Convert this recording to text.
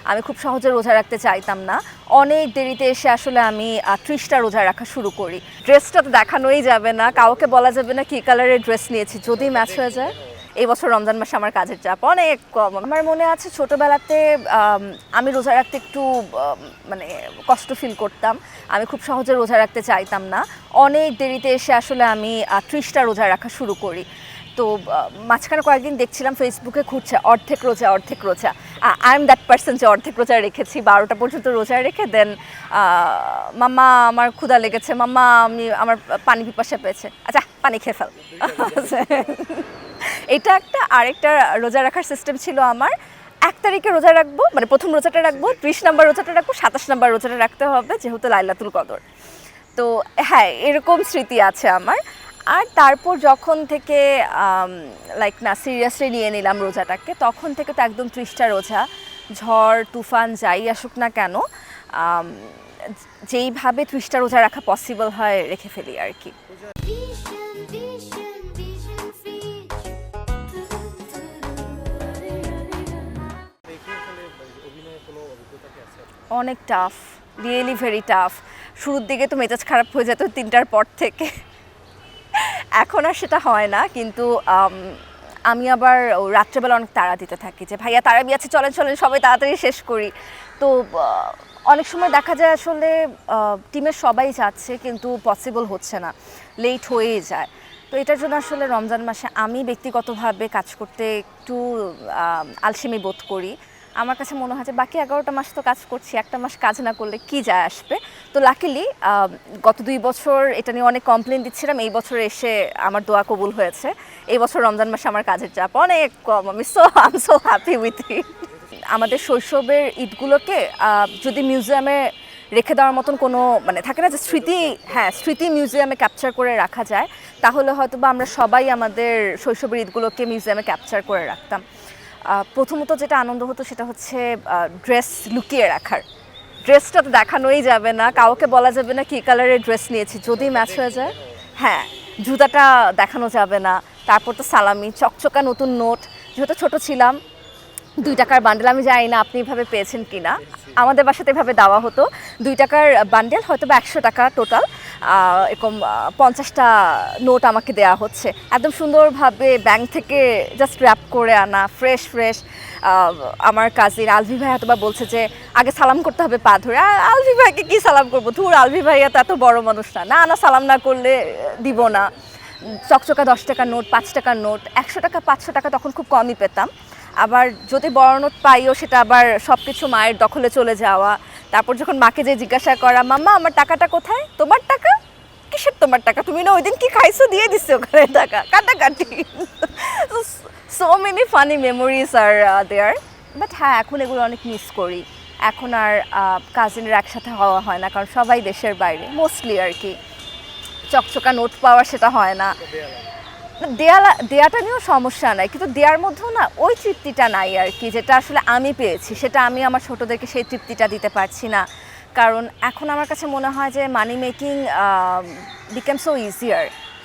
আমি খুব সহজে রোজা রাখতে চাইতাম না। অনেক দেরিতে এসে আসলে আমি 30টা রোজা রাখা শুরু করি। ড্রেসটা তো দেখানোই যাবে না, কাউকে বলা যাবে না কী কালারের ড্রেস নিয়েছি, যদি ম্যাচ হয়ে যায়। এই বছর রমজান মাসে আমার কাজের চাপ অনেক কম। আমার মনে আছে ছোটোবেলাতে আমি রোজা রাখতে একটু মানে কষ্ট ফিল করতাম। আমি খুব সহজে রোজা রাখতে চাইতাম না। অনেক দেরিতে এসে আসলে আমি 30টা রোজা রাখা শুরু করি। তো মাঝখানে কয়েকদিন দেখছিলাম ফেসবুকে ঘুরছে অর্ধেক রোজা অর্ধেক রোজা। আই এম দ্যাট পার্সন যে অর্ধেক রোজা রেখেছি, 12টা পর্যন্ত রোজা রেখে দেন মাম্মা আমার ক্ষুধা লেগেছে, মাম্মা আমার পানি পিপাসা পেয়েছে, আচ্ছা পানি খেয়ে ফেল। এটা একটা আরেকটা রোজা রাখার সিস্টেম ছিল আমার। 1 তারিখে রোজা রাখবো, মানে প্রথম রোজাটা রাখবো, 30 নম্বর রোজাটা রাখবো, 27 নম্বর রোজাটা রাখতে হবে যেহেতু লাইলাতুল কদর। তো হ্যাঁ, এরকম স্মৃতি আছে আমার। আর তারপর যখন থেকে লাইক না সিরিয়াসলি নিয়ে নিলাম রোজাটাকে, তখন থেকে তো একদম 30টা রোজা, ঝড় তুফান যাই আসুক না কেন যেইভাবে 30টা রোজা রাখা পসিবল হয় রেখে ফেলি আর কি। অনেক টাফ, রিয়েলি ভেরি টাফ। শুরুর দিকে তো মেজাজ খারাপ হয়ে যেত 3টার পর থেকে, এখন আর সেটা হয় না। কিন্তু আমি আবার রাত্রেবেলা অনেক তাড়া দিতে থাকি যে ভাইয়া তারাবি আছে, চলেন চলেন সবাই তাড়াতাড়ি শেষ করি। তো অনেক সময় দেখা যায় আসলে টিমের সবাই যাচ্ছে কিন্তু পসিবল হচ্ছে না, লেট হয়েই যায়। তো এটার জন্য আসলে রমজান মাসে আমি ব্যক্তিগতভাবে কাজ করতে একটু আলসেমি বোধ করি। আমার কাছে মনে হয় যে বাকি 11টা মাস তো কাজ করছি, একটা মাস কাজ না করলে কি যায় আসবে। তো লাকিলি গত 2 বছর এটা নিয়ে অনেক কমপ্লেন দিচ্ছিলাম, এই বছর এসে আমার দোয়া কবুল হয়েছে। এই বছর রমজান মাসে আমার কাজের চাপ অনেক কম। I am so happy with it. আমাদের শৈশবের ঈদগুলোকে যদি মিউজিয়ামে রেখে দেওয়ার মতন কোনো মানে থাকে না যে স্মৃতি, হ্যাঁ স্মৃতি মিউজিয়ামে ক্যাপচার করে রাখা যায়, তাহলে হয়তো বা আমরা সবাই আমাদের শৈশবের ঈদগুলোকে মিউজিয়ামে ক্যাপচার করে রাখতাম। প্রথমত যেটা আনন্দ হতো সেটা হচ্ছে ড্রেস লুকিয়ে রাখার। ড্রেসটা তো দেখানোই যাবে না, কাউকে বলা যাবে না কী কালারের ড্রেস নিয়েছি, যদি ম্যাচ হয়ে যায়। হ্যাঁ, জুতাটা দেখানো যাবে না। তারপর তো সালামি, চকচকা নতুন নোট, যেহেতু ছোট ছিলাম 2 টাকার বান্ডেল, আমি জানি না আপনি এভাবে পেয়েছেন কি না, আমাদের বাসাতে এভাবে দেওয়া হতো। 2 টাকার বান্ডেল, হয়তো বা 100 টাকা টোটাল, এরকম 50টা নোট আমাকে দেওয়া হচ্ছে একদম সুন্দরভাবে ব্যাংক থেকে জাস্ট র্যাপ করে আনা, ফ্রেশ ফ্রেশ। আমার কাজিন আলভি ভাই হয়তো বা বলছে যে আগে সালাম করতে হবে পা ধরে। আলভি ভাইকে কী সালাম করবো, ধুর আলভি ভাইয়া তো এত বড় মানুষ না, না সালাম না করলে দিব না। চকচকা 10 টাকার নোট, 5 টাকার নোট, 100 টাকা 500 টাকা তখন খুব কমই পেতাম। আবার যদি বড় নোট পাইও সেটা আবার সব কিছু মায়ের দখলে চলে যাওয়া। তারপর যখন মাকে যে জিজ্ঞাসা করা, মাম্মা আমার টাকাটা কোথায়, তোমার টাকা, কিসের তোমার টাকা, তুমি না ওই দিন কি খাইছো দিয়ে দিচ্ছ ওখানে টাকা, কাটাকাটি। So many funny memories are there. But হ্যাঁ, এখন এগুলো অনেক মিস করি। এখন আর কাজিনরা একসাথে হওয়া হয় না, কারণ সবাই দেশের বাইরে মোস্টলি আর কি। চকচকা নোট পাওয়ার সেটা হয় না। দেয়াটা নিয়েও সমস্যা নাই, কিন্তু দেয়ার মধ্যেও না ওই তৃপ্তিটা নাই আর কি, যেটা আসলে আমি পেয়েছি সেটা আমি আমার ছোটোদেরকে সেই তৃপ্তিটা দিতে পারছি না। কারণ এখন আমার কাছে মনে হয় যে মানি মেকিং বিকাম সো ইজিয়ার।